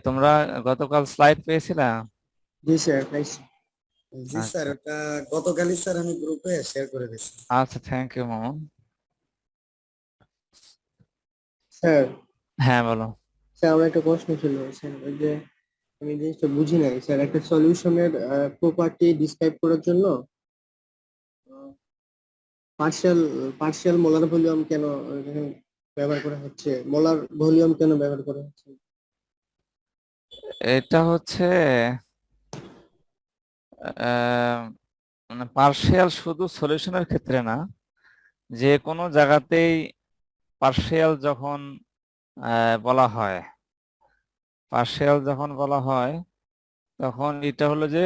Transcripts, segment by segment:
তোমরা গতকাল স্লাইড পেয়েছিলা? জি স্যার, পাইছি। জি স্যার, আচ্ছা ওটা গতকালই স্যার আমি গ্রুপে শেয়ার করে দিয়েছি। আচ্ছা, থ্যাংক ইউ মামুন। স্যার, হ্যাঁ বলো। আমার একটা প্রশ্ন ছিল স্যার। ওই যে আমি জিনিসটা বুঝি নাই স্যার, একটা সলিউশনের প্রপার্টি ডিসক্রাইব করার জন্য পার্শিয়াল পার্শিয়াল মোলার ভলিউম কেন এখানে ব্যবহার করা হচ্ছে, মোলার ভলিউম কেন ব্যবহার করা হচ্ছে? এটা হচ্ছে আহ, মানে পার্শিয়াল শুধু সলিউশনের ক্ষেত্রে না, যে কোনো জায়গাতেই পার্শিয়াল যখন বলা হয়, পার্শিয়াল যখন বলা হয় তখন এটা হলো যে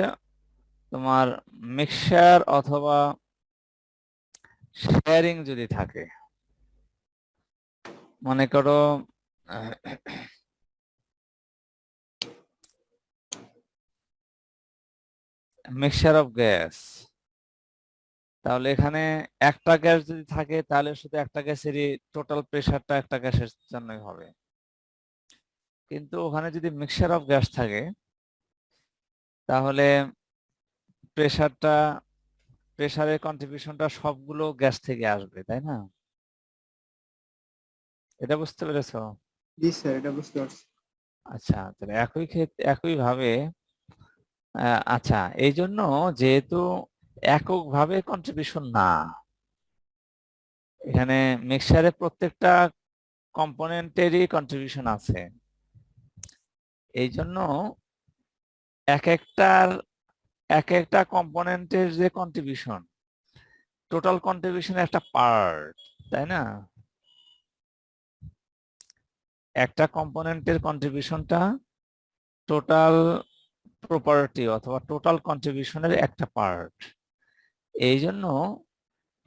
তোমার মিক্সচার অথবা শেয়ারিং যদি থাকে, মনে করো মিক্সচার অফ গ্যাস, তাহলে এখানে একটা গ্যাস যদি থাকে তাহলে শুধু একটা গ্যাসেরই টোটাল প্রেসারটা একটা গ্যাসের জন্যই হবে। কিন্তু ওখানে যদি মিক্সচার অফ গ্যাস থাকে তাহলে প্রেসারটা, প্রেসারের কন্ট্রিবিউশনটা সবগুলো গ্যাস থেকে আসবে, তাই না? এটা বুঝতে পেরেছো? জি স্যার, এটা বুঝতে পারছি। আচ্ছা, তাহলে একই ক্ষেত্রে একই ভাবে আচ্ছা, এই জন্য যেহেতু এককভাবে কন্ট্রিবিউশন না, এখানে মিক্সচারে প্রত্যেকটা কম্পোনেন্টেরই কন্ট্রিবিউশন আছে, এই জন্য এক একটার এক একটা কম্পোনেন্টের যে কন্ট্রিবিউশন, টোটাল কন্ট্রিবিউশন একটা পার্ট, তাই না? একটা কম্পোনেন্টের কন্ট্রিবিউশনটা টোটাল প্রপার্টি অথবা টোটাল কন্ট্রিবিউশনের একটা পার্ট। এই জন্য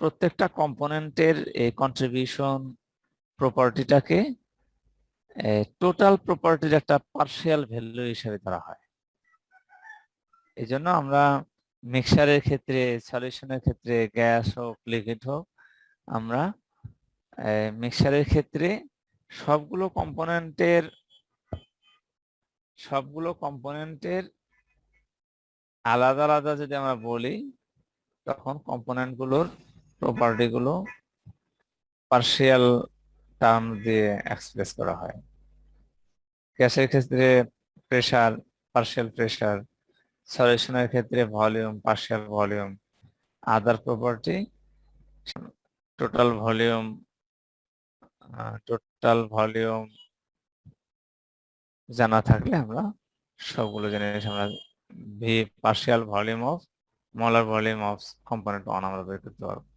প্রত্যেকটা কম্পোনেন্টের এই কন্ট্রিবিউশন প্রপার্টিটাকে টোটাল প্রপার্টির একটা পার্শিয়াল ভ্যালু হিসেবে ধরা হয়। এই জন্য আমরা মিক্সারের ক্ষেত্রে, সলিউশনের ক্ষেত্রে, গ্যাস হোক লিকুইড হোক, আমরা মিক্সারের ক্ষেত্রে সবগুলো কম্পোনেন্টের আলাদা আলাদা যদি আমরা বলি, তখন কম্পোনেন্ট গুলোর প্রপার্টি গুলো পার্শিয়াল টার্ম দিয়ে এক্সপ্রেস করা হয়। গ্যাসের ক্ষেত্রে প্রেসার, পার্শিয়াল প্রেসার; সলিউশনের ক্ষেত্রে ভলিউম, পার্শিয়াল ভলিউম; আদার প্রপার্টি টোটাল ভলিউম জানা থাকলে আমরা সবগুলো জিনিস আমরা V partial volume of molar volume of component 1 আমরা বের করতে পারবো।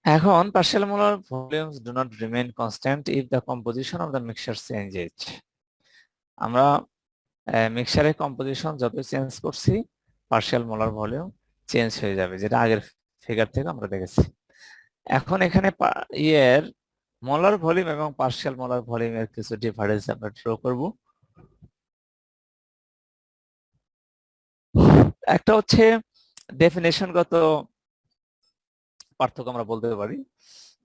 এখন partial molar volumes do not remain constant if the composition of the mixture changes. আমরা মিক্সচারের কম্পোজিশন যত চেঞ্জ করছি পার্শিয়াল মোলার ভলিউম চেঞ্জ হয়ে যাবে, যেটা আগের ফিগার থেকে আমরা দেখেছি। এখন এখানে ইয়ের মোলার ভলিউম এবং পার্শিয়াল মোলার ভলিউমের কিছু ডিফারেন্স আমরা ড্র করব। একটা হচ্ছে ডেফিনেশনগত পার্থক্য আমরা বলতে পারি।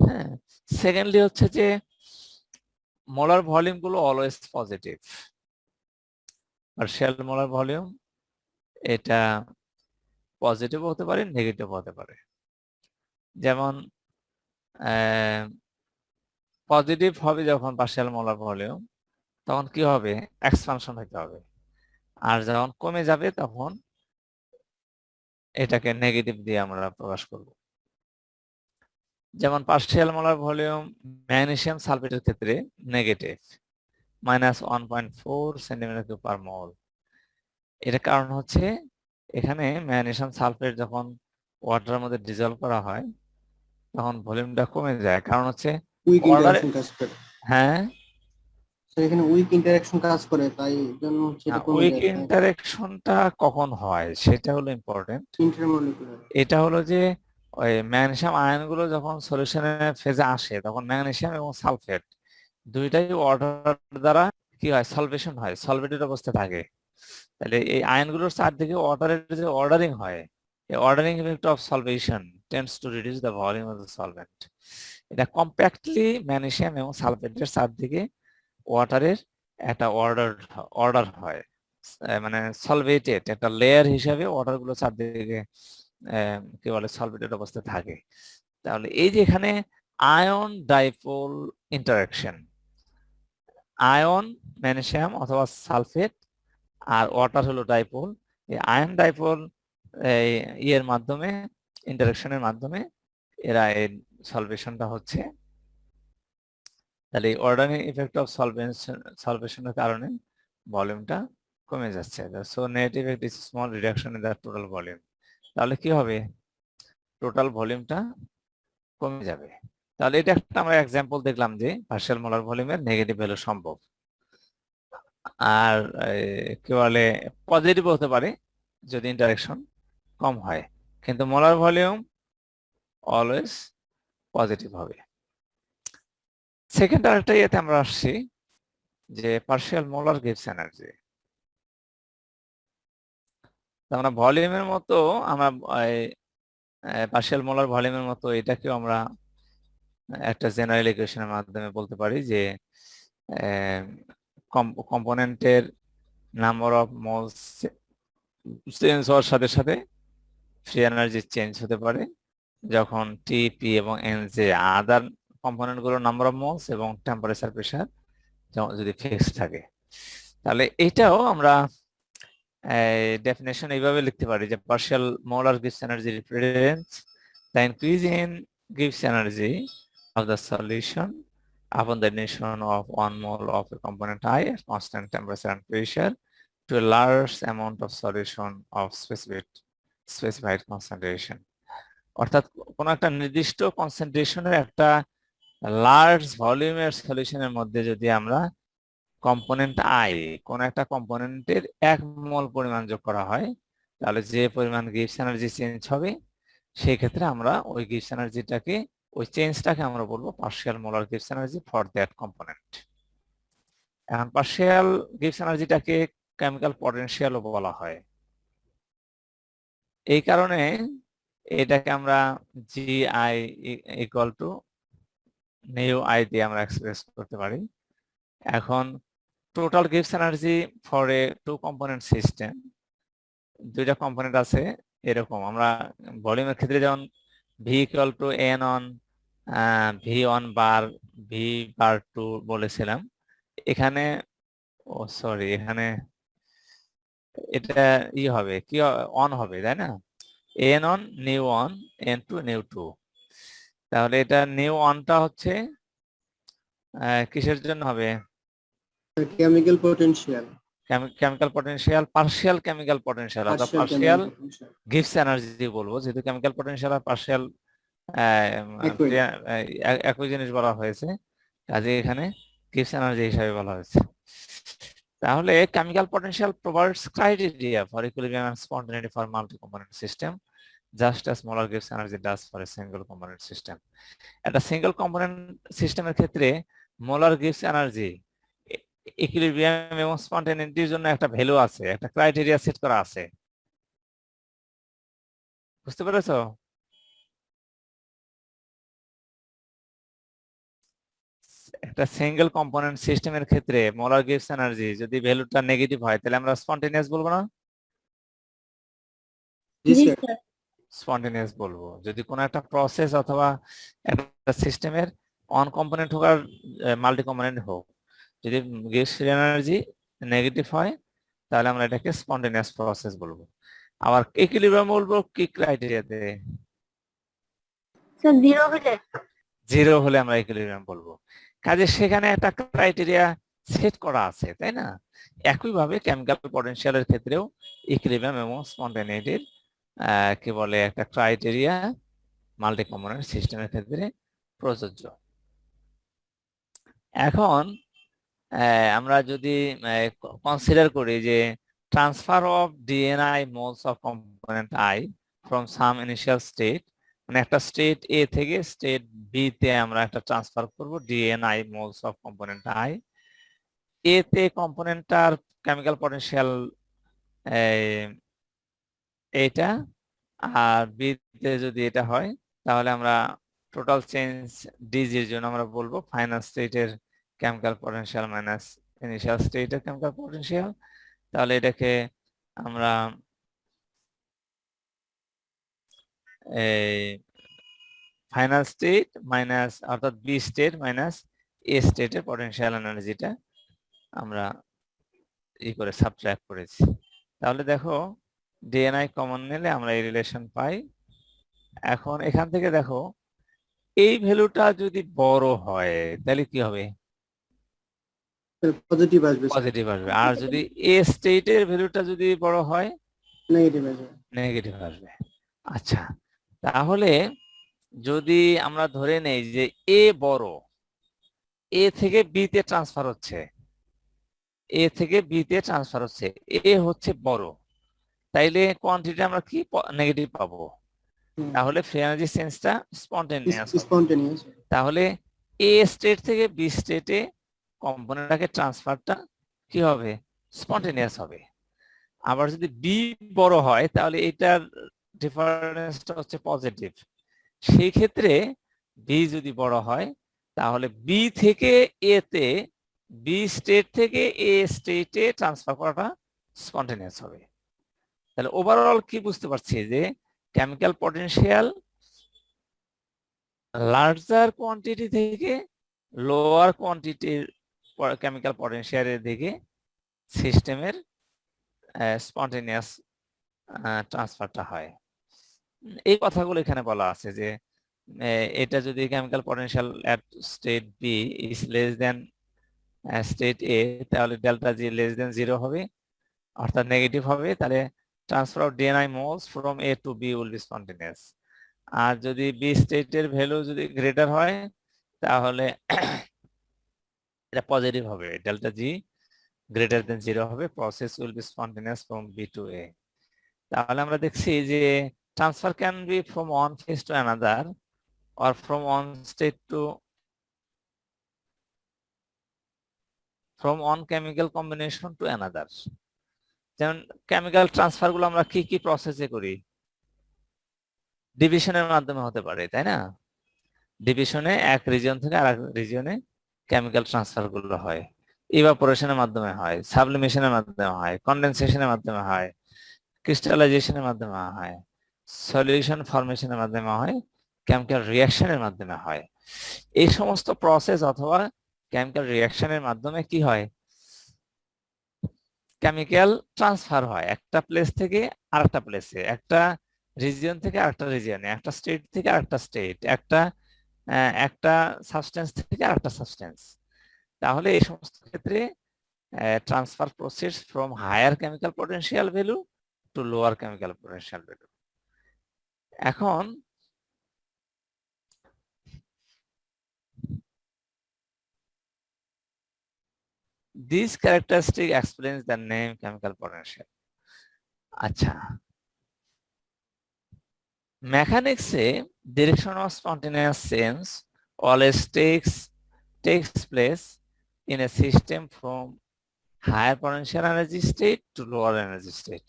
হ্যাঁ, সেকেন্ডলি হচ্ছে যে মোলার ভলিউম গুলো always positive. Partial molar volume এটা পজিটিভ হতে পারে, নেগেটিভ হতে পারে। যেমন পজিটিভ হবে যখন পার্শিয়াল মোলার ভলিউম, তখন কি হবে? এক্সপানশন হতে হবে। আর যখন কমে যাবে তখন এটাকে নেগেটিভ দিয়ে আমরা প্রকাশ করব। যেমন পার্শিয়াল মোলার ভলিউম ম্যাগনেসিয়াম সালফেটের ক্ষেত্রে নেগেটিভ, -1.4 সেন্টিমিটার কিউব পার মোল। এর কারণ হচ্ছে এখানে ম্যাগনেসিয়াম সালফেট যখন ওয়াটারের মধ্যে ডিজলভ করা হয় তখন ভলিউমটা কমে যায়, কারণ হচ্ছে উইক অর্ডারে। ইন্টারঅ্যাকশন কাজ করে হ্যাঁ, স্যার, এখানে উইক ইন্টারঅ্যাকশন কাজ করে, তাই জন্য হচ্ছে এটা কমে উইক যায়, তাই না? ইন্টারেকশনটা কখন হয় সেটা হলো ইম্পর্টেন্ট। ইন্টারমলিকুলার। এটা হলো যে ওই ম্যাগনেসিয়াম আয়নগুলো যখন সলিউশনের ফেজে আসে তখন ম্যাগনেসিয়াম এবং সালফেট দুইটাই ওয়াটার দ্বারা কি হয়? সলভেশন হয়, সলভেটেড অবস্থায় থাকে। তাহলে এই আয়নগুলোর চারদিকে ওয়াটারের যে অর্ডারিং হয়, এই ordering effect of solvation tends to reduce the volume of the solvent. এটা কম্প্যাক্টলি ম্যাগনেসিয়াম এবং সালফেটের চারদিকে ওয়াটারের একটা অর্ডার হয়, মানে সলভেটেড একটা লেয়ার হিসাবে ওয়াটার গুলো চারদিকে কি বলে সলভেটেড অবস্থায় থাকে। তাহলে এই যে এখানে ion dipole interaction, ion magnesium অথবা সালফেট আর ওয়াটার হলো ডাইপোল, এই আয়ন ডাইপোল ইয়ের মাধ্যমে ইন্টারাকশনের মাধ্যমে এরা এই সলভেশনটা হচ্ছে। তাহলে এই অর্ডারিং ইফেক্ট অফ সলভেশনের কারণে ভলিউমটা কমে যাচ্ছে। So net effect is small reduction in the total volume. তাহলে কি হবে, টোটাল ভলিউমটা কমে যাবে। তাহলে এটা একটা আমরা এক্সাম্পল দেখলাম যে পার্শিয়াল মোলার ভলিউমের নেগেটিভ ভ্যালু সম্ভব। আর কি বলে পজিটিভ হতে পারে যদি ইন্টারেকশন কম হয়, কিন্তু মোলার ভলিউম অলওয়েজ পজিটিভ হবে। সেকেন্ড আরেকটা ইয়েতে আমরা আসছি যে পার্শিয়াল মোলার গিভস এনার্জি। আমরা ভলিউমের মতো আমরা পার্শিয়াল মোলার ভলিউমের মতো এটাকেও আমরা একটা জেনারেল ইকুয়েশনের মাধ্যমে বলতে পারি যে কম্পোনেন্টের নাম্বার অফ মোলস চেঞ্জ হওয়ার সাথে সাথে ফ্রি এনার্জি চেঞ্জ হতে পারে যখন টি, পি এবং এন যে আদার কম্পোনেন্ট গুলোর নাম্বার অফ মোলস এবং টেম্পারেচার প্রেসার যদি ফিক্সড থাকে। তাহলে এটাও আমরা ডেফিনেশন এইভাবে লিখতে পারি যে পার্শিয়াল মোলার গিভস energy represents the increase in gives energy of the solution upon the addition of 1 mole of a component I at constant temperature and pressure to a large amount of solution of specified concentration. অর্থাৎ কোন একটা নির্দিষ্ট কনসেন্ট্রেশনের একটা large ভলিউমের সলিউশনের মধ্যে যদি আমরা component I কোন একটা কম্পোনেন্টের 1 মোল পরিমাণ যোগ করা হয়, তাহলে যে পরিমাণ গিভস এনার্জি চেঞ্জ হবে সেই ক্ষেত্রে আমরা ওই গিভস এনার্জিটাকে ওই চেঞ্জটাকে আমরা বলবো পার্শিয়াল মোলার গিভস এনার্জি ফর দ্যাট কম্পোনেন্ট। এখন পার্শিয়াল গিভস এনার্জিটাকে কেমিক্যাল পটেনশিয়ালও বলা হয়। এই কারণে এটাকে আমরা GI equal to nu I দিয়ে আমরা এক্সপ্রেস করতে পারি। এখন টোটাল গিভস energy for a two component system, দুইটা কম্পোনেন্ট আছে এরকম, আমরা ভলিউমের ক্ষেত্রে যেমন V equal to N one V1 bar V bar 2 বলেছিলাম। এখানে সরি এখানে এটা হবে কি অন হবে তাই না, N one nu one N two nu two. তাহলে এটা নিউ অনটা হচ্ছে কিসের জন্য হবে, chemical potential, chemical potential, partial chemical potential অর্থাৎ পার্শিয়াল গিভস এনার্জি বলবো, যেহেতু কেমিক্যাল পটেনশিয়াল আর পার্শিয়াল একই জিনিস বলা হয়েছে, কাজে এখানে গিভস এনার্জি হিসাবে বলা হয়েছে। তাহলে chemical potential provides criteria for equilibrium and spontaneity for multi component system just as molar গিভস energy does for a single component system. একটা সিঙ্গেল কম্পোনেন্ট সিস্টেমের ক্ষেত্রে মোলার গিভস এনার্জি ইকুইলিব্রিয়াম এবং স্পন্টানিটির জন্য একটা ভ্যালু আছে, একটা ক্রাইটেরিয়া সেট করা আছে, বুঝতে পেরেছো? একটা সিঙ্গেল কম্পোনেন্ট সিস্টেমের ক্ষেত্রে মোলার গিভস এনার্জি যদি ভ্যালুটা নেগেটিভ হয় তাহলে আমরা স্পন্টেনিয়াস বলবো না, স্পন্টেনিয়াস বলবো। যদি কোনো একটা প্রসেস অথবা একটা সিস্টেমের অন কম্পোনেন্ট হোক আর মাল্টি কম্পোনেন্ট হোক, যদি গিভস এনার্জি নেগেটিভ হয় তাহলে আমরা এটাকে স্পন্টেনিয়াস প্রসেস বলবো। আবার ইকুইলিব্রিয়াম বলবো কি ক্রাইটেরিয়াতে, জিরো হলে আমরা ইকুইলিব্রিয়াম বলবো। কাজে সেখানে একটা ক্রাইটেরিয়া সেট করা আছে তাই না, একইভাবে কেমিক্যাল পটেনশিয়ালের ক্ষেত্রেও ইকুইলিব্রিয়াম এবং স্পন্টেনিটির কি বলে একটা ক্রাইটেরিয়া মাল্টি কম্পোনেন্ট সিস্টেমের ক্ষেত্রে প্রযোজ্য। এখন আমরা যদি কনসিডার করি যে transfer of D N I moles of component I from some initial state, মানে একটা স্টেট এ থেকে স্টেট বি তে আমরা একটা ট্রান্সফার করব D N I moles of component I. এ তে কম্পোনেন্টটার কেমিক্যাল পটেনশিয়াল এটা, আর বি তে যদি এটা হয় তাহলে আমরা টোটাল চেঞ্জ ডিজির জন্য আমরা বলবো ফাইনাল স্টেটের কেমিক্যাল পটেনশিয়াল মাইনাস ইনিশিয়াল স্টেটের কেমিক্যাল পটেনশিয়াল, তাহলে এটাকে আমরা এই ফাইনাল স্টেট মাইনাস অর্থাৎ বি স্টেট মাইনাস এ স্টেটের পটেনশিয়াল এনার্জিটা আমরা করে সাবট্রাক্ট করেছি। তাহলে দেখো ডিএনআই কমন নিলে আমরা এই রিলেশন পাই। এখন এখান থেকে দেখো এই ভ্যালুটা যদি বড় হয় তাহলে কি হবে? পজিটিভ আসবে, পজিটিভ আসবে। আর যদি এ স্টেটের ভ্যালুটা যদি বড় হয় নেগেটিভ আসবে। নেগেটিভ আসবে। আচ্ছা, তাহলে যদি আমরা ধরে নেই যে এ বড়, এ থেকে বি তে ট্রান্সফার হচ্ছে, এ থেকে বি তে ট্রান্সফার হচ্ছে, এ হচ্ছে বড়, তাইলে কোয়ান্টিটি আমরা কি নেগেটিভ পাবো। তাহলে ফ্রি এনার্জি চেঞ্জটা স্পন্টেনিয়াস। স্পন্টেনিয়াস। তাহলে এ স্টেট থেকে বি স্টেটে কম্পোনেন্টটাকে ট্রান্সফারটা কি হবে? স্পন্টেনিয়াস হবে। আবার যদি বি বড় হয় তাহলে এটার ডিফারেন্সটা হচ্ছে পজিটিভ। সেই ক্ষেত্রে বি যদি বড় হয় তাহলে বি থেকে এ তে, বি স্টেট থেকে এ স্টেটে ট্রান্সফার করাটা স্পন্টেনিয়াস হবে। তাহলে ওভারঅল কি বুঝতে পারছি যে কেমিক্যাল পটেনশিয়াল লার্জার কোয়ান্টিটি থেকে লোয়ার কোয়ান্টিটির কেমিক্যাল পটেনশিয়ালের দিকে সিস্টেমের স্পন্টেনিয়াস ট্রান্সফারটা হয়। এই কথাগুলো এখানে বলা আছে যে এটা যদি chemical potential at state B is less than state A, তাহলে ডেল্টা জি লেস দেন 0 হবে অর্থাৎ নেগেটিভ হবে। তাহলে transfer of D N I moles from A to B will be spontaneous. আর যদি বি স্টেটের ভ্যালু যদি গ্রেটার হয় তাহলে এটা পজিটিভ হবে, ডেল্টা জি গ্রেটার দেন 0 হবে, process will be spontaneous from B to A. তাহলে আমরা দেখছি যে transfer can be from one phase to another or from one state to from one chemical combination to another. যেমন chemical transfer গুলো আমরা কি কি প্রসেসে করি? ডিভিশনের মাধ্যমে হতে পারে, তাই না? ডিভিশনে এক রিজিয়ন থেকে আরেক রিজিয়নে কেমিক্যাল ট্রান্সফার গুলো হয়, ইভাপোরেশনের মাধ্যমে হয়, সাবলিমেশনের মাধ্যমে হয়, কনডেনসেশনের মাধ্যমে হয়, ক্রিস্টালাইজেশনের মাধ্যমে হয়, সলিউশন ফরমেশনের মাধ্যমে হয়, কেমিক্যাল রিঅ্যাকশনের মাধ্যমে হয়। এই সমস্ত প্রসেস অথবা কেমিক্যাল রিঅ্যাকশনের মাধ্যমে কি হয়? কেমিক্যাল ট্রান্সফার হয় একটা প্লেস থেকে আরেকটা প্লেসে, একটা রিজিয়ন থেকে আরেকটা রিজিয়নে, একটা স্টেট থেকে আরেকটা স্টেট, একটা সাবস্টেন্স থেকে আরেকটা সাবস্টেন্স। তাহলে এই সমস্ত ক্ষেত্রে transfer process from higher chemical potential value to lower chemical potential value. এখন this characteristic explains the name chemical potential. আচ্ছা, মেকানিক্সে direction of spontaneous change always takes place in a system from higher potential energy state to lower energy state.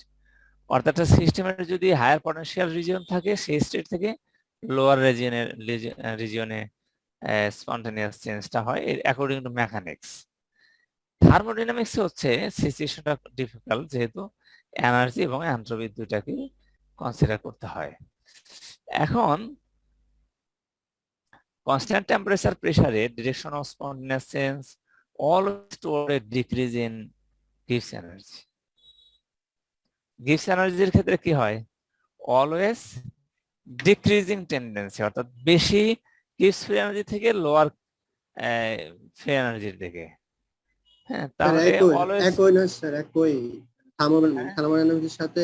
অর্থাৎ সিস্টেমের যদি higher potential region থাকে সেই state থেকে lower রিজিয়নে spontaneous চেঞ্জটা হয় according to mechanics. Thermodynamics হচ্ছে সিচুয়েশনটা ডিফিকাল্ট, যেহেতু এনার্জি এবং এন্ট্রপি দুটাকে কনসিডার করতে হয়। এখন কনস্ট্যান্ট টেম্পারেচার প্রেসারে direction of spontaneous change always toward A decrease in gives energy. Gives এনার্জির ক্ষেত্রে কি হয়? অলওয়েজ ডিক্রিজিং টেন্ডেন্সি, অর্থাৎ বেশি গিভস ফ্রি এনার্জি থেকে লোয়ার ফ্রি এনার্জির দিকে। হ্যাঁ, তাহলে অলওয়েজ একই না স্যার, একই থার্মোডাইনামিক্সের সাথে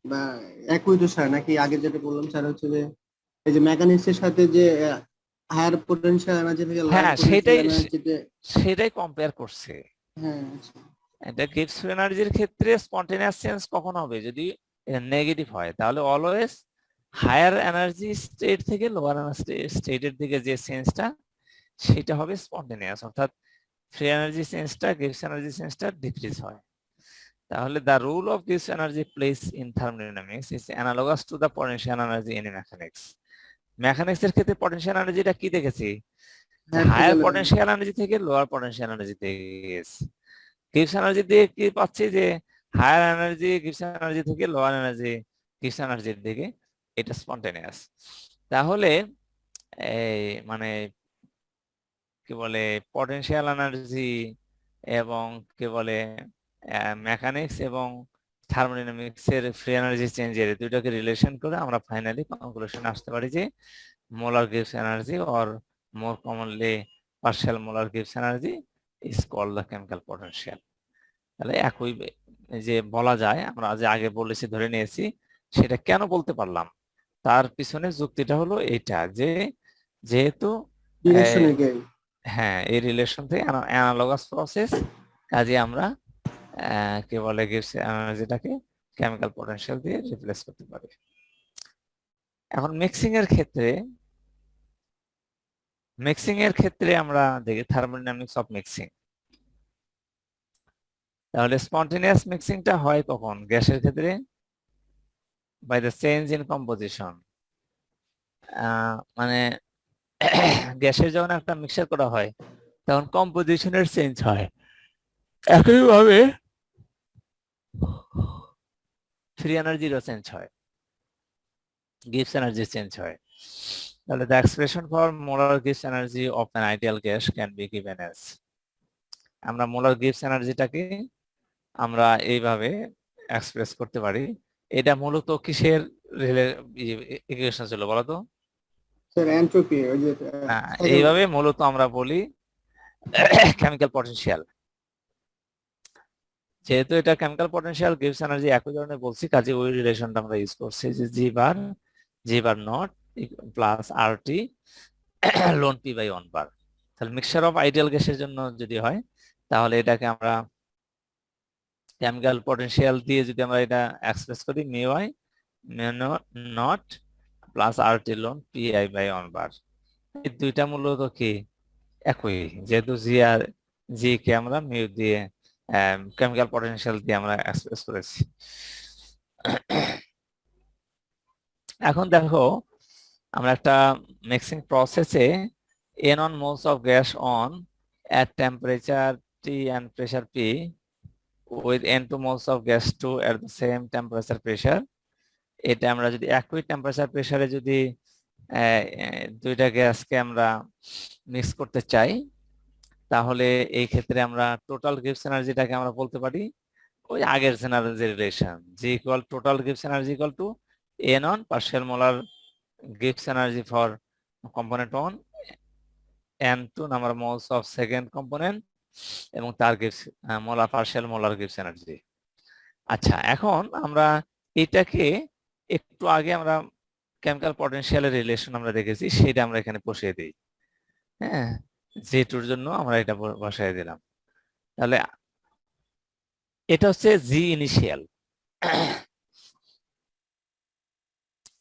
বা একই তো স্যার, নাকি আগে যেটা বললাম স্যার হচ্ছে যে এই যে মেকানিক্সের সাথে যে হায়ার পটেনশিয়াল এনার্জি থেকে লোয়ার হ্যাঁ পটেনশিয়াল এনার্জিতে সেটাই কম্পেয়ার করছে। হ্যাঁ, এটা গিভস ফ্রি এনার্জির ক্ষেত্রে স্পন্টেনিয়াস চেঞ্জ কখন হবে? যদি নেগেটিভ হয়, তাহলে অলওয়েজ হায়ার এনার্জি স্টেট থেকে লোয়ার এনার্জি স্টেটের দিকে যে চেঞ্জটা সেটা হবে স্পন্টেনিয়াস, অর্থাৎ ফ্রি এনার্জি চেঞ্জটা গিভস এনার্জি চেঞ্জটা ডিক্রিজ হয়। তাহলে the rule of Gibbs energy plays in thermodynamics is analogous to the potential energy in mechanics. Mechanics এর ক্ষেত্রে পটেনশিয়াল এনার্জিটা কি দেখেছি? হায়ার পটেনশিয়াল এনার্জি থেকে লোয়ার পটেনশিয়াল এনার্জিতে গেছে। গিবস এনার্জি দিয়ে কি পাচ্ছি যে হায়ার এনার্জি গিবস এনার্জি থেকে লোয়ার এনার্জি গিবস এনার্জির দিকে, এটা স্পন্টেনিয়াস। তাহলে এই মানে কি বলে পটেনশিয়াল এনার্জি এবং কি বলে মেকানিক্স এবং থার্মোডাইনামিক্স এর ফ্রি এনার্জি চেঞ্জের দুইটাকে রিলেশন করে আমরা ফাইনালি কনক্লুশনে আসতে পারি যে molar Gibbs energy or more commonly partial molar Gibbs energy is called the chemical potential. তাহলে একই যে বলা যায়, আমরা যে আগে বলেছি ধরে নিয়েছি, সেটা কেন বলতে পারলাম তার পিছনে যুক্তিটা হলো এইটা যে যেহেতু হ্যাঁ এই রিলেশন থেকে অ্যানালগাস প্রসেস, কাজে আমরা কি বলে গিবস এনার্জিটাকে কেমিক্যাল পটেনশিয়াল দিয়ে রিপ্লেস করতে পারি। এখন মিক্সিং এর ক্ষেত্রে আমরা দেখি থার্মোডাইনামিক্স অফ মিক্সিং। তাহলে স্পন্টেনিয়াস মিক্সিংটা হয় কখন? গ্যাসের ক্ষেত্রে by the change in composition. মানে গ্যাসের যখন একটা মিক্সার করা হয় তখন কম্পোজিশনের চেঞ্জ হয়। একইভাবে ফ্রি এনার্জিরও চেঞ্জ হয়, গিবস এনার্জি চেঞ্জ হয়। তাহলে the expression for molar Gibbs energy of an ideal gas can be given as, আমরা মোলার গিবস এনার্জিটাকে আমরা এইভাবে এক্সপ্রেস করতে পারি। এটা মূলত কিসের ইকুয়েশন ছিল বলো তো? স্যার এন্ট্রপি, ওই যে না, এইভাবে মূলত আমরা বলি কেমিক্যাল পটেনশিয়াল। যেহেতু এটা কেমিক্যাল পটেনশিয়াল গিবস এনার্জি একই ধরনের বলছি, কাজে ওই রিলেশনটা আমরা ইউজ করছি যে G bar naught plus R T ln P by 1 bar. তাহলে মিক্সচার অফ আইডিয়াল গ্যাসের জন্য যদি হয় তাহলে এটাকে আমরা কেমিক্যাল পটেনশিয়াল দিয়ে যদি আমরা এটা এক্সপ্রেস করি mu I naught plus R T ln P I by 1 bar. এই দুইটা মূলত কি একই, যেহেতু জি কে আমরা মিউ দিয়ে কেমিক্যাল পটেনশিয়াল দিয়ে আমরা এক্সপ্রেস করেছি। এখন দেখো আমরা একটা মিক্সিং প্রসেসে n1 moles of gas on at temperature T and pressure P with n2 moles of gas 2 at the same temperature pressure, এটা আমরা যদি একই টেম্পারেচার প্রেসারে যদি দুইটা গ্যাসকে আমরা মিক্স করতে চাই তাহলে এই ক্ষেত্রে আমরা টোটাল গিবস এনার্জিটাকে আমরা বলতে পারি ওই আগের energy relation, G equal total Gibbs energy equal to n1 partial molar Gibbs energy for component 1 and 2 number moles of second component এবং তার Gibbs molar partial molar Gibbs energy। আচ্ছা, এখন আমরা এটাকে একটু আগে আমরা কেমিক্যাল পটেনশিয়ালের রিলেশন আমরা দেখেছি, সেটা আমরা এখানে বসিয়ে দিই। হ্যাঁ, জি2 জন্য আমরা এটা বসাই দিলাম। তাহলে এটা হচ্ছে জি ইনিশিয়াল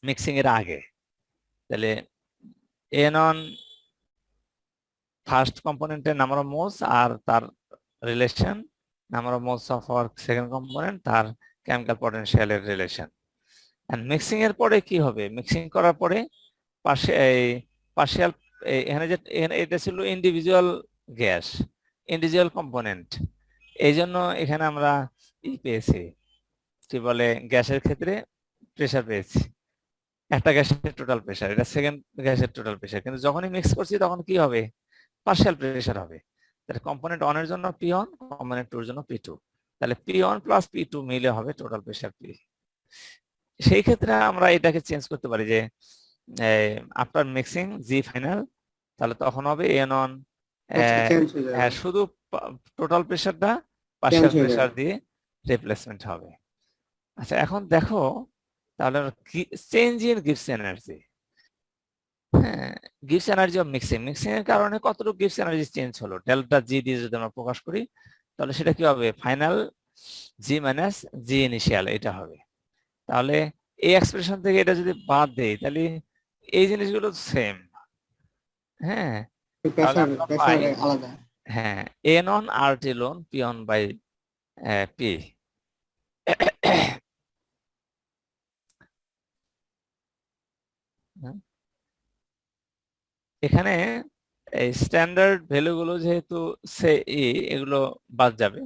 মিক্সিং এর আগে। তাহলে n1 ফার্স্ট কম্পোনেন্টের নাম্বার অফ মোলস আর তার relation number of moles of our second component তার কেমিক্যাল পটেনশিয়ালের রিলেশন। এন্ড মিক্সিং এর পরে কি হবে? মিক্সিং করার পরে পার্শিয়াল এখানে যে এটা ছিল ইন্ডিভিজুয়াল গ্যাস, ইন্ডিভিজুয়াল কম্পোনেন্ট, এই জন্য এখানে আমরা পেয়েছি কি বলে গ্যাসের ক্ষেত্রে প্রেসার পেয়েছি, একটা গ্যাসের টোটাল প্রেসার, এটা সেকেন্ড গ্যাসের টোটাল প্রেসার। কিন্তু যখনই মিক্স করছি তখন কি হবে? পার্শিয়াল প্রেসার হবে। তাহলে কম্পোনেন্ট 1 এর জন্য P1, কম্পোনেন্ট 2 এর জন্য P2। তাহলে P1 প্লাস P2 মিলে হবে টোটাল প্রেসার P। সেই ক্ষেত্রে আমরা এটাকে চেঞ্জ করতে পারি যে আফটার মিক্সিং জি ফাইনাল, তাহলে তখন হবে n1 শুধু টোটাল প্রেসারটা পার্শিয়াল প্রেসার দিয়ে রিপ্লেসমেন্ট হবে। আচ্ছা, এখন দেখো তাহলে চেঞ্জ ইন গিবস এনার্জি। হ্যাঁ, গিবস এনার্জি অফ মিক্সিং এর কারণে কতটুকু গিবস এনার্জি চেঞ্জ হলো ডেল্টা জি দিয়ে যদি আমরা প্রকাশ করি তাহলে সেটা কি হবে? ফাইনাল জি মাইনাস জি ইনিশিয়াল, এটা হবে। তাহলে এই এক্সপ্রেশন থেকে এটা যদি বাদ দেই তাহলে এই জিনিসগুলো সেম। হ্যাঁ, আলাদা। হ্যাঁ, n1 RT loan P1 by P। এখানে এই স্ট্যান্ডার্ড ভ্যালুগুলো যেহেতু এগুলো বাদ যাবে,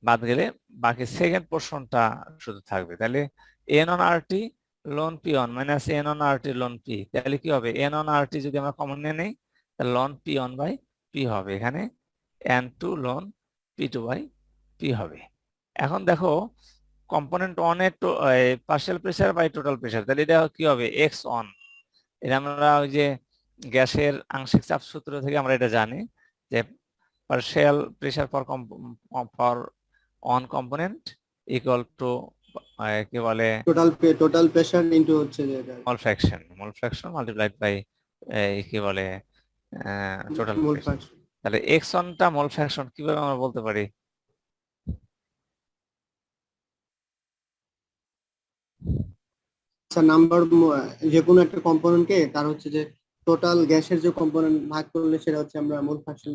বাদ গেলে বাকি সেকেন্ড পোর্শনটা শুধু থাকবে। তাহলে N one R T ln P one minus N one R T ln P, তাহলে কি হবে? এন অন আর টি যদি আমরা কমন নিয়ে নেই তাহলে ln P one by P হবে, এখানে N two ln P two by P হবে। এখন দেখো কম্পোনেন্ট অন এর partial pressure by total pressure, তাহলে এটা কি হবে? X one. এটা আমরা ওই যে গ্যাসের আংশিক চাপ সূত্র থেকে আমরা এটা জানি যে partial pressure for on component equal to কি বলে টোটাল প্রেসার ইনটু হচ্ছে যে mole fraction multiplied by কি বলে টোটাল মোল প্রেসার। ফ্রাকশন। তাহলে x on টা মোল ফ্র্যাকশন কিভাবে আমরা বলতে পারি? আচ্ছা, নাম্বার যে কোনো একটা কম্পোনেন্টকে তার হচ্ছে যে টোটাল গ্যাসের যে কম্পোনেন্ট ভাগ করলে সেটা হচ্ছে আমরা মোল ফ্রাকশন।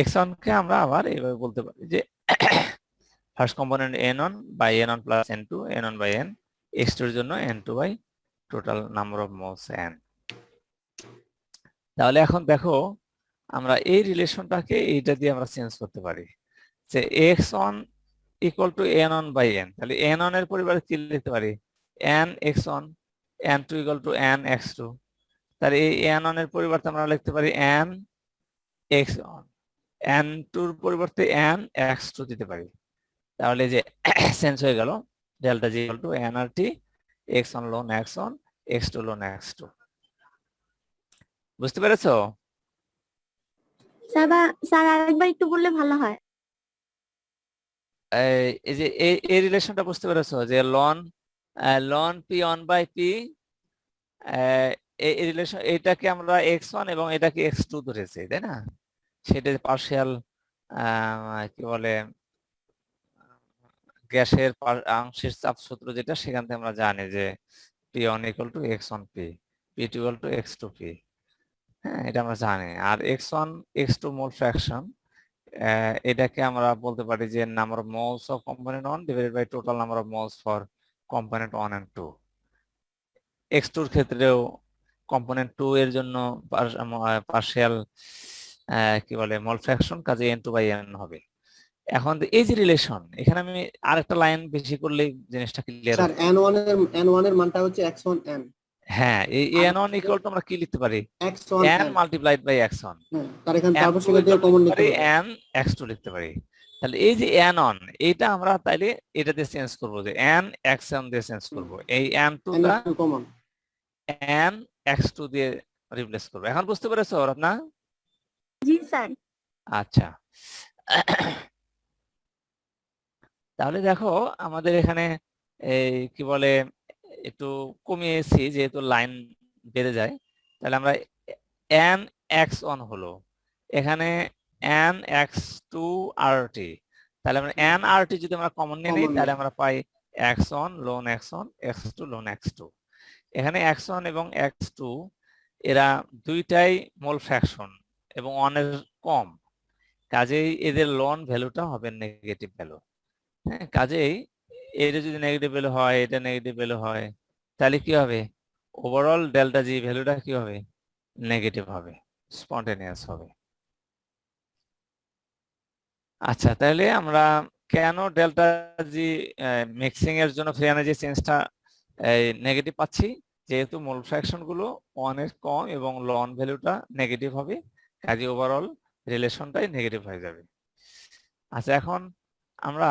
x on কে আমরা আবার এইভাবে বলতে পারি যে first component n1 by n1 plus n2 n1 by n, x2 এর জন্য n2 by total number of moles n। তাহলে এখন দেখো আমরা এই রিলেশনটাকে এইটা দিয়ে আমরা চেঞ্জ করতে পারি যে X one equal to N one by N. তাহলে এন অন এর পরিবর্তে কি লিখতে পারি? N X one, N two equal to N X two. তাহলে এই এন অন এর পরিবর্তে আমরা লিখতে পারি এন এক্স অন, এন টুর পরিবর্তে এন এক্স টু দিতে পারি। তাহলে যে চেঞ্জ হয়ে গেল delta G equal to N R T X one ln X one X two ln X two. বুঝতে পেরেছো? স্যার আরেকবার একটু বললে ভালো হয়। এই যে এই রিলেশনটা বুঝতে পেরেছো যে ln P one by P, এই রিলেশন এটাকে আমরা x1 এবং এটাকে x2 ধরেছি, তাই না? সেটা পার্শিয়াল কি বলে গ্যাসের আংশিক চাপ সূত্র যেটা, সেখান থেকে আমরা জানি যে p1 equal to x1 p, p2 equal to x2 p। হ্যাঁ, এটা আমরা জানি। আর x1 x2 মোল ফ্র্যাকশন, এটাকে আমরা বলতে পারি যে number of moles of component 1 divided by total number of moles for component 1 and 2। x2 এর ক্ষেত্রেও কম্পোনেন্ট 2 এর জন্য পার্শিয়াল কি বলে মোল ফ্র্যাকশন, কাজে n2 বাই n হবে। এখন এই যে রিলেশন, এখানে আমি আরেকটা লাইন বেশি করলে জিনিসটা ক্লিয়ার স্যার হবে। n1 এর মানটা হচ্ছে x1 n। হ্যাঁ, এই n1 ইকুয়াল টু আমরা কি লিখতে পারি? x1 n multiplied by x1। হ্যাঁ, তার এখানে তারপর সেটা দিয়ে কমন নিতে পারি, n x2 লিখতে পারি। তাহলে এই যে n অন, এইটা আমরা তাইলে এটা দিয়ে চেঞ্জ করব যে n x1 দিয়ে চেঞ্জ করব, এই n2 টা কমন n x2 দিয়ে রিপ্লেস করব। এখন বুঝতে পেরেছো না? জি স্যার। আচ্ছা, তাহলে দেখো আমাদের এখানে এই কি বলে একটু কমিয়েছি যেহেতু লাইন বেড়ে যায়। তাহলে আমরা n x1 হলো, এখানে n x2 rt। তাহলে আমরা n rt যদি আমরা কমন নিয়ে নিই তাহলে আমরা পাই x1 ln x1 x2 ln x2। এখানে x1 এবং x2 এরা দুইটাই মোল ফ্র্যাকশন এবং 1 এর কম, কাজেই এদের লন ভ্যালুটা হবে নেগেটিভ ভ্যালু। হ্যাঁ, কাজেই এটা যদি নেগেটিভ ভ্যালু হয়, এটা নেগেটিভ ভ্যালু হয়, তাহলে কি হবে? ওভারঅল ডেল্টা জি ভ্যালুটা কি হবে? নেগেটিভ হবে, স্পন্টেনিয়াস হবে। আচ্ছা, তাহলে আমরা কেন ডেল্টা জি মিক্সিং এর জন্য ফ্রি এনার্জি চেঞ্জটা নেগেটিভ পাচ্ছি? যেহেতু মোল ফ্র্যাকশন গুলো 1 এর কম এবং লন ভ্যালুটা নেগেটিভ হবে, কাজে ওভারঅল রিলেশনটাই নেগেটিভ হয়ে যাবে। আচ্ছা, এখন আমরা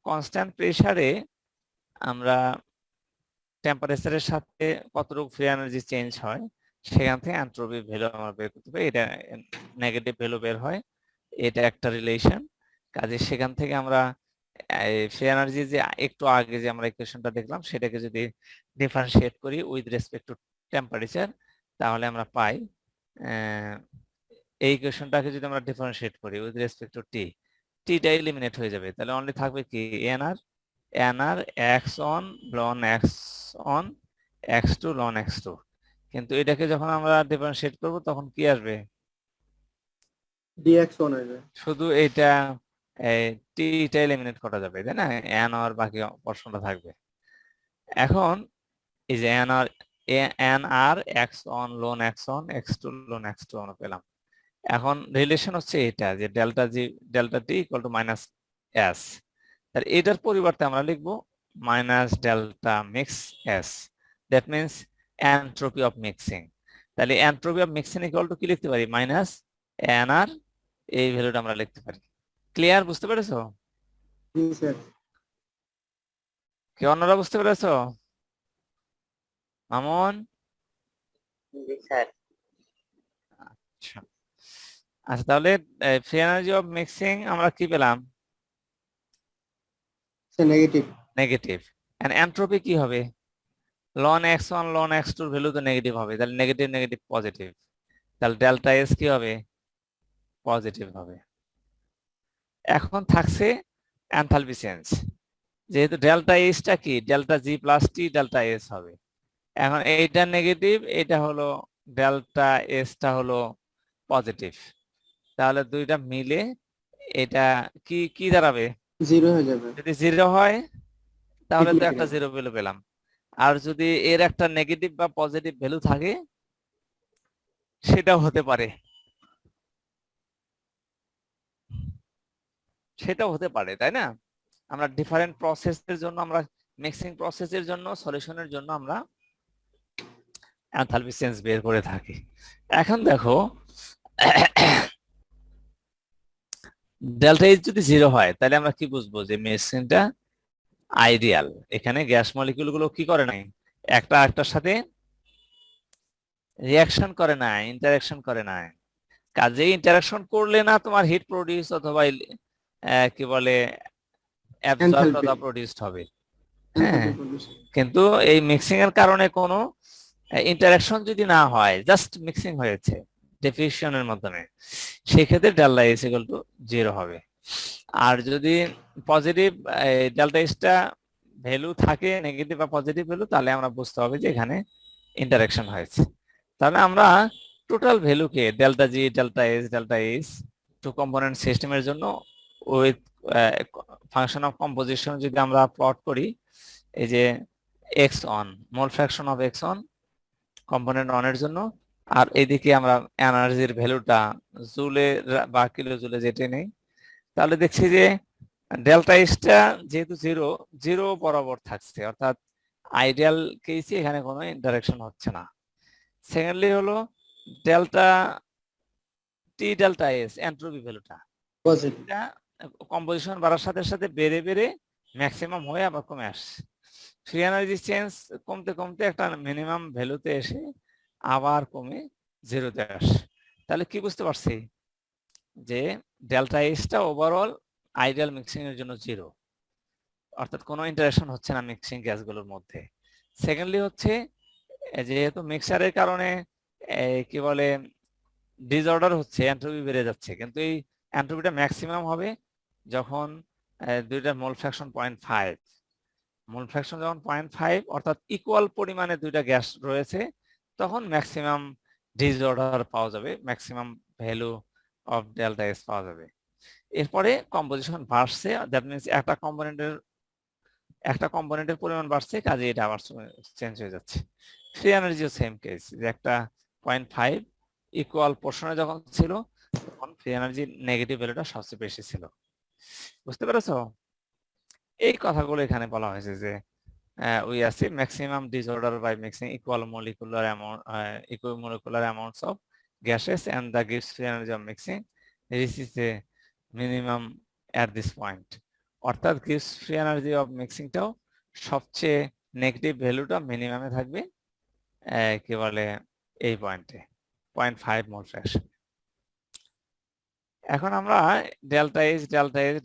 কনস্ট্যান্ট প্রেসারে আমরা টেম্পারেচারের সাথে কতটুকু ফ্রি এনার্জি চেঞ্জ হয় সেখান থেকে এনট্রপি ভ্যালু আমরা বের করতে পারি। এটা নেগেটিভ ভ্যালু বের হয়, এটা একটা রিলেশন। কাজে সেখান থেকে আমরা ফ্রি এনার্জি যে একটু আগে যে আমরা ইকুয়েশনটা দেখলাম সেটাকে যদি ডিফারেন্সিয়েট করি উইথ রেসপেক্ট টু টেম্পারেচার, তাহলে আমরা পাই এই ইকুয়েশনটাকে যদি আমরা ডিফারেন্সিয়েট করি উইথ রেসপেক্ট টু টি, টিটা এলিমিনেট হয়ে যাবে। তাহলে অনলি থাকবে কি NR x1 ln x1 x2 ln x2। কিন্তু এটাকে যখন আমরা ডিফারেন্সিয়েট করব তখন কি আসবে? dx1 আসবে। শুধু এটা টিটা এলিমিনেট করা যাবে, তাই না? n আর বাকি পোরশনটা থাকবে। এখন এই যে n আর x1 ln x1 x2 ln x2 আমরা পেলাম। এখন রিলেশন হচ্ছে এটা যে delta G delta T equal to minus S, তাহলে এটার পরিবর্তে আমরা লিখবো minus delta mix S, that means entropy of mixing. তাহলে entropy of mixing equal to কি লিখতে পারি, মাইনাস এন আর এই ভ্যালুটা আমরা লিখতে পারি। ক্লিয়ার, বুঝতে পেরেছো? জি স্যার। কি অন্যরা বুঝতে পেরেছো? মামুন? জি স্যার। আচ্ছা আচ্ছা, তাহলে ফ্রি এনার্জি অফ মিক্সিং আমরা কি পেলাম, নেগেটিভ। নেগেটিভ। এন্ড এন্ট্রপি কি হবে, লন x1 লন x2 এর ভ্যালু তো নেগেটিভ হবে, তাহলে নেগেটিভ নেগেটিভ পজিটিভ, তাহলে ডেল্টা এস কি হবে, পজিটিভ হবে। এখন থাকছে এনথালপি চেঞ্জ, যেহেতু ডেল্টা এসটা কি ডেল্টা জি প্লাস টি ডেল্টা এস হবে। এখন এইটা নেগেটিভ, এটা হলো ডেল্টা এসটা হলো পজিটিভ, তাহলে দুইটা মিলে এটা কি কি দাঁড়াবে, জিরো হয়ে যাবে। যদি জিরো হয় তাহলে তো একটা Equilibrium. জিরো ভ্যালু পেলাম, আর যদি এর একটা নেগেটিভ বা পজিটিভ ভ্যালু থাকে সেটাও হতে পারে, সেটাও হতে পারে, তাই না? আমরা ডিফারেন্ট প্রসেসের জন্য, আমরা মিক্সিং প্রসেসের জন্য, সলিউশনের জন্য আমরা এনথালপি চেঞ্জ বের করে থাকি। এখন দেখো ডেল্টা এইচ যদি জিরো হয় তাহলে আমরা কি বুঝবো যে মিক্সিংটা আইডিয়াল। এখানে গ্যাস মলিকিউল গুলো কি করে নাই, একটা একটার সাথে রিয়াকশন করে না, ইন্টারঅ্যাকশন করে না, কাজে ইন্টারঅ্যাকশন করলে না তোমার হিট প্রডিউস অথবা কি বলে অ্যাবজর্বড Enthalpy. অথবা প্রডিউসড হবে। Enthalpy হ্যাঁ, production. কিন্তু এই মিক্সিং এর কারণে কোনো ইন্টারঅ্যাকশন যদি না হয়, জাস্ট মিক্সিং হয়েছে ডিফিউশনের মাধ্যমে, সেক্ষেত্রে delta S equal to zero হবে। আর যদি পজিটিভ ডেল্টা এসটা ভ্যালু থাকে, নেগেটিভ বা পজিটিভ ভ্যালু, তাহলে আমরা বুঝতে হবে যে এখানে ইন্টারঅ্যাকশন হয়েছে। তাহলে আমরা টোটাল ভ্যালুকে delta G delta S two component সিস্টেমের জন্য উইথ ফাংশন অফ কম্পোজিশন যদি আমরা প্লট করি, এই যে X on mole fraction of x on component one এর জন্য, আর এইদিকে আমরা এনার্জির ভ্যালুটা জুলে বা কিলো জুলে যেটা নেই, তাহলে দেখছি যে ডেল্টা এসটা যেহেতু জিরো জিরো বরাবর থাকছে, অর্থাৎ আইডিয়াল কেসে এখানে কোনো ইন্টারঅ্যাকশন হচ্ছে না। সেকেন্ডলি হলো ডেল্টা টি ডেল্টা এস এন্ট্রপি ভ্যালুটা, Positive. এটা কম্পোজিশন বাড়ার সাথে সাথে বেড়ে বেড়ে ম্যাক্সিমাম হয়ে আবার কমে আসছে। ফ্রি এনার্জি চেঞ্জ কমতে কমতে একটা মিনিমাম ভ্যালুতে এসে আবার কমে জিরোতে আসে। তাহলে কি বুঝতে পারছি যে ডেল্টা এসটা ওভারঅল আইডিয়াল মিক্সিং এর জন্য জিরো, অর্থাৎ কোনো ইন্টারঅ্যাকশন হচ্ছে না মিক্সিং গ্যাসগুলোর মধ্যে। সেকেন্ডলি হচ্ছে যেহেতু মিক্সারের কারণে কি বলে ডিসঅর্ডার হচ্ছে, এন্ট্রপি বেড়ে যাচ্ছে, কিন্তু এই এন্ট্রপিটা ম্যাক্সিমাম হবে যখন দুইটার মোল ফ্র্যাকশন 0.5, মোল ফ্র্যাকশন যখন 0.5 অর্থাৎ ইকুয়াল পরিমাণে দুইটা গ্যাস রয়েছে, তখন ম্যাক্সিমাম ডিসঅর্ডার পাওয়া যাবে, maximum value of delta S পাওয়া যাবে। এরপরে কম্পোজিশন বাড়ছে, দ্যাট মিনস একটা কম্পোনেন্টের পরিমাণ বাড়ছে, কাজে এটা আবার চেঞ্জ হয়ে যাচ্ছে। ফ্রি এনার্জিও সেম কেস, যে একটা 0.5 ইকুয়াল পোর্শনে যখন ছিল তখন ফ্রি এনার্জি নেগেটিভ ভ্যালুটা সবচেয়ে বেশি ছিল। বুঝতে পেরেছো? এই কথাগুলো এখানে বলা হয়েছে যে we achieve maximum disorder by mixing equal molecular amounts of gases and the Gibbs free energy of mixing reaches a minimum at this point. অর্থাৎ Gibbs free energy of mixing টাও সবচেয়ে নেগেটিভ ভ্যালুটা মিনিমামে থাকবে কি বলে এই পয়েন্টে 0.5 মোল ফ্র্যাকশন। এখন আমরা ডেল্টা এইচ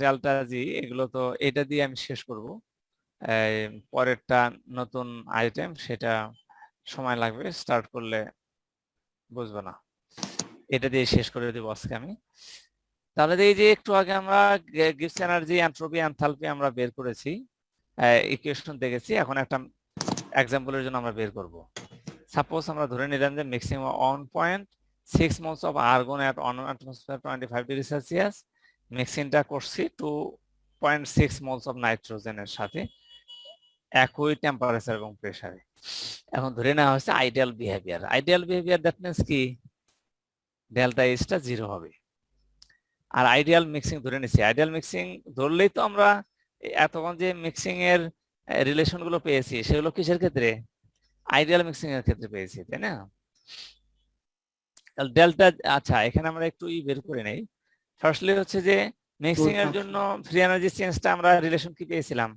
ডেল্টা জি এগুলো তো এটা দিয়ে আমি শেষ করব, পরেরটা নতুন আইটেম, সেটা সময় লাগবে, স্টার্ট করলে বুঝবো না, এটা দিয়ে শেষ করে দেবো আজকে আমি। তাহলে এই যে একটু আগে আমরা গিবস এনার্জি এন্ট্রপি এনথালপি আমরা বের করেছি, ইকুয়েশন দেখেছি, এখন একটা এক্সাম্পলের জন্য আমরা বের করব। সাপোজ আমরা ধরে নিলাম যে maximum 1.6 moles of argon at 1 atmosphere 25 degree Celsius, মিক্সিংটা করছি 2.6 মোলস অফ নাইট্রোজেনের সাথে একই টেম্পারেচার এবং প্রেসারে। এখন ধরে নেওয়া হচ্ছে ideal behaviour. Ideal behaviour that means কি, ডেল্টা এইচটা 0 হবে। আর আইডিয়াল মিক্সিং ধরে নিচ্ছি, আইডিয়াল মিক্সিং ধরলেই তো আমরা এতক্ষণ যে মিক্সিং এর রিলেশন গুলো পেয়েছি সেগুলো কিসের ক্ষেত্রে? আইডিয়াল মিক্সিং এর ক্ষেত্রে পেয়েছি, তাই না? ডেল্টা, আচ্ছা এখানে আমরা একটু বের করে নেই। ফার্স্টলি হচ্ছে যে মিক্সিং এর জন্য ফ্রি এনার্জি চেঞ্জটা আমরা রিলেশন কি পেয়েছিলাম?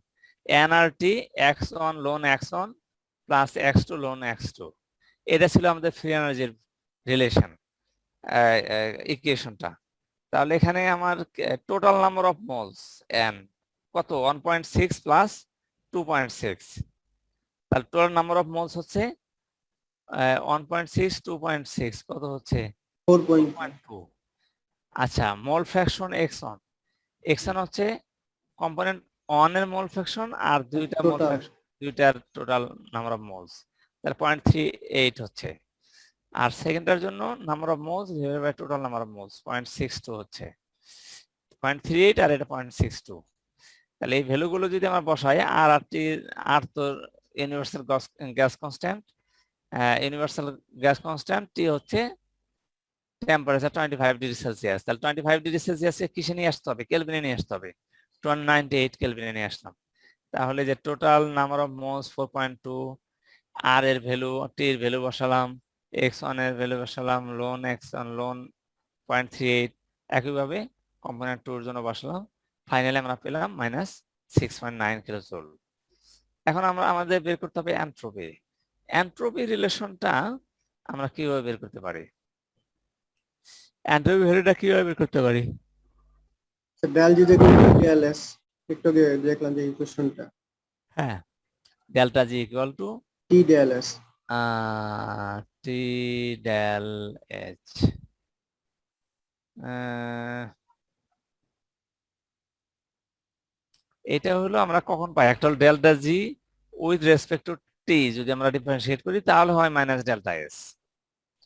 NRT x1 ln x1 plus x2 ln x2, এটা ছিল আমাদের ফ্রি এনার্জির রিলেশন ইকুয়েশনটা। তাহলে এখানে আমার total number of moles n কত? 1.6 প্লাস 2.6, তাহলে টোটাল নাম্বার অফ মোলস হচ্ছে 1.6 2.6 কত হচ্ছে? 4.2। আচ্ছা, মোল ফ্র্যাকশন x1, x1 হচ্ছে কম্পোনেন্ট 1 এর মোল ফ্র্যাকশন আর দুইটা মোল Total. ফ্র্যাকশন, দুইটার টোটাল নাম্বার অফ মোলস, তাহলে 0.38 হচ্ছে। আর সেকেন্ডটার জন্য number of moles divided by total number of moles 0.62 হচ্ছে, 0.38 আর এটা 0.62। তাহলে এই ভ্যালুগুলো যদি আমরা বসাই, আর তো universal gas constant, universal gas constant T হচ্ছে টেম্পারেচার 25 ডিগ্রি সেলসিয়াস। তাহলে 25 ডিগ্রি সেলসিয়াসে কিসে নিয়ে আসতে হবে? কেলভিনে নিয়ে আসতে হবে। 298 কেলভিনে নিয়ে আসলাম। তাহলে যে টোটাল নাম্বার অফ মোলস 4.2, আর এর ভ্যালু, টি এর ভ্যালু বসালাম, x1 এর ভ্যালু বসালাম, ln x1 ln 0.38, একইভাবে কম্পোনেন্ট 2 এর জন্য বসালাম। ফাইনালি আমরা পেলাম -6.9 কিলোজুল। এখন আমরা আমাদের বের করতে হবে এন্ট্রপি। এন্ট্রপি রিলেশনটা আমরা কিভাবে বের করতে পারি? এন্ট্রপি ভ্যালুটা কিভাবে বের করতে পারি? Del G equal to del S, একটু আগে দেখলাম যে ইকুয়েশনটা হ্যাঁ, delta G equal to T del S. T del H. এটা হলো আমরা কখন পাই? একটা হলো delta G with respect to T, যদি আমরা ডিফারেন্সিয়েট করি তাহলে হয় মাইনাস ডেল্টা এস।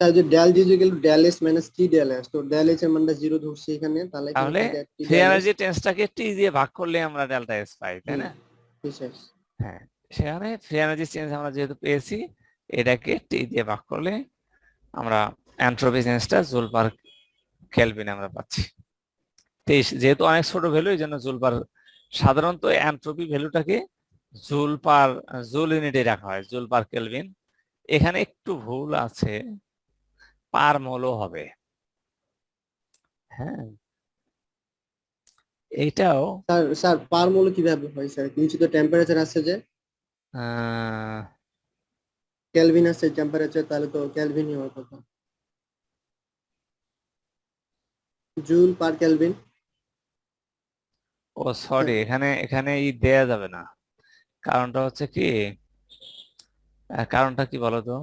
তাই যে del G equal to del S minus T del S, তো ডেল এস এর মানটা 0 ধরছি এখানে, তাহলে এখানে তাহলে থাকে T free del S. Energy টেন্সটাকে টি দিয়ে ভাগ করলে আমরা ডেল্টা এস পাই, তাই না? বিশেষ হ্যাঁ, সেখানে ফ্রি এনার্জি চেঞ্জ আমরা যেহেতু পেয়েছি, এটাকে টি দিয়ে ভাগ করলে আমরা এন্ট্রপি চেঞ্জটা জুল পার কেলভিন আমরা পাচ্ছি। যেহেতু অনেক ছোট ভ্যালু, এই জন্য জুল পার, সাধারণত এন্ট্রপি ভ্যালুটাকে জুল ইউনিটে রাখা হয়, জুল পার কেলভিন। এখানে একটু ভুল আছে, পার মোলও হবে। হ্যাঁ, এইটাও স্যার পার মোল কিভাবে হয় স্যার? নিচে তো টেম্পারেচার আছে, যে কেলভিন আছে টেম্পারেচার, তাহলে তো কেলভিনই হওয়ার কথা। Joule per kelvin. ও সরি, এখানে দেয়া যাবে না। কারণটা হচ্ছে কি, কারণটা কি বলতো?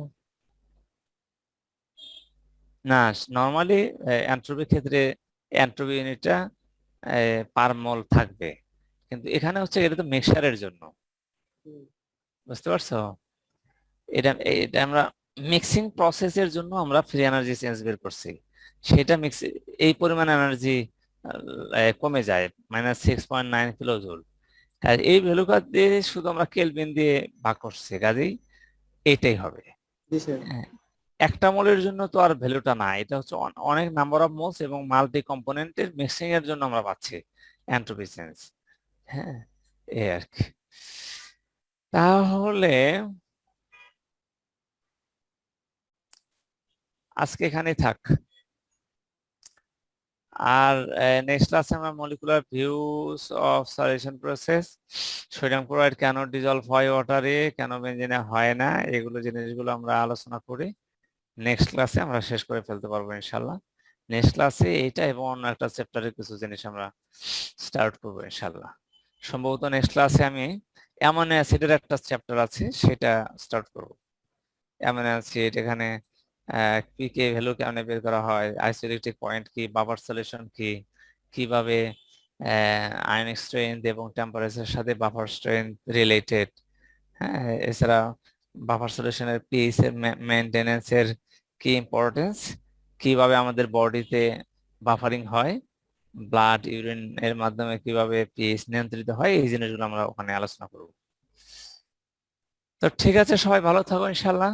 না, নরমালি এন্ট্রপির ক্ষেত্রে এন্ট্রপি ইউনিটটা পার মোল থাকবে, কিন্তু এখানে হচ্ছে এটা তো মিক্সারের জন্য, বুঝতে পারছো? এটা এটা আমরা মিক্সিং প্রসেসের জন্য আমরা ফ্রি এনার্জি চেঞ্জ বের করছি, সেটা এই পরিমাণ এনার্জি কমে যায় -6.9 কিলোজুল। আর এই ভ্যালুটা দিয়ে শুধু আমরা কেলভিন দিয়ে ভাগ করছি, কাজেই এটাই হবে। জি স্যার। হ্যাঁ, একটা মোলের জন্য তো আর ভ্যালুটা না, এটা হচ্ছে অনেক নাম্বার অফ মোলস এবং মাল্টি কম্পোনেন্টের মিক্সিং এর জন্য আমরা পাচ্ছি এন্ট্রপি চেঞ্জ। হ্যাঁ, এই আর কি। তাহলে আজকে এখানেই থাক, আর নেক্সট ক্লাসে আমরা molecular views of solution process, sodium chloride কেন ডিজলভ হয় ওয়াটারে, কেন বেঞ্জিনে হয় না, এগুলো জিনিসগুলো আমরা আলোচনা করি। নেক্সট ক্লাসে আমরা শেষ করে ফেলতে পারবো ইনশাল্লাহ। নেক্সট ক্লাসে এইটা এবং অন্য একটা চ্যাপ্টারের কিছু জিনিস আমরা স্টার্ট করবো ইনশাল্লাহ। সম্ভবত নেক্সট ক্লাসে আমি অ্যামোনো অ্যাসিডের একটা চ্যাপ্টার আছে সেটা স্টার্ট করব। অ্যামোনো অ্যাসিড, এখানে পিকে ভ্যালু কেমনে বের করা হয়, আইসোইলেকট্রিক পয়েন্ট কি, বাফার সলিউশন কি, কিভাবে আয়নিক স্ট্রেংথ এবং টেম্পারেচারের সাথে বাফার স্ট্রেংথ রিলেটেড। হ্যাঁ, এছাড়া বাফার সলিউশনের পিএইচ এর মেইনটেনেন্স এর কি ইম্পর্টেন্স, কিভাবে আমাদের বডিতে বাফারিং হয়, ব্লাড ইউরিন এর মাধ্যমে কিভাবে পিএইচ নিয়ন্ত্রিত হয়, এই জিনিসগুলো আমরা ওখানে আলোচনা করব। তো ঠিক আছে, সবাই ভালো থাকো ইনশাল্লাহ।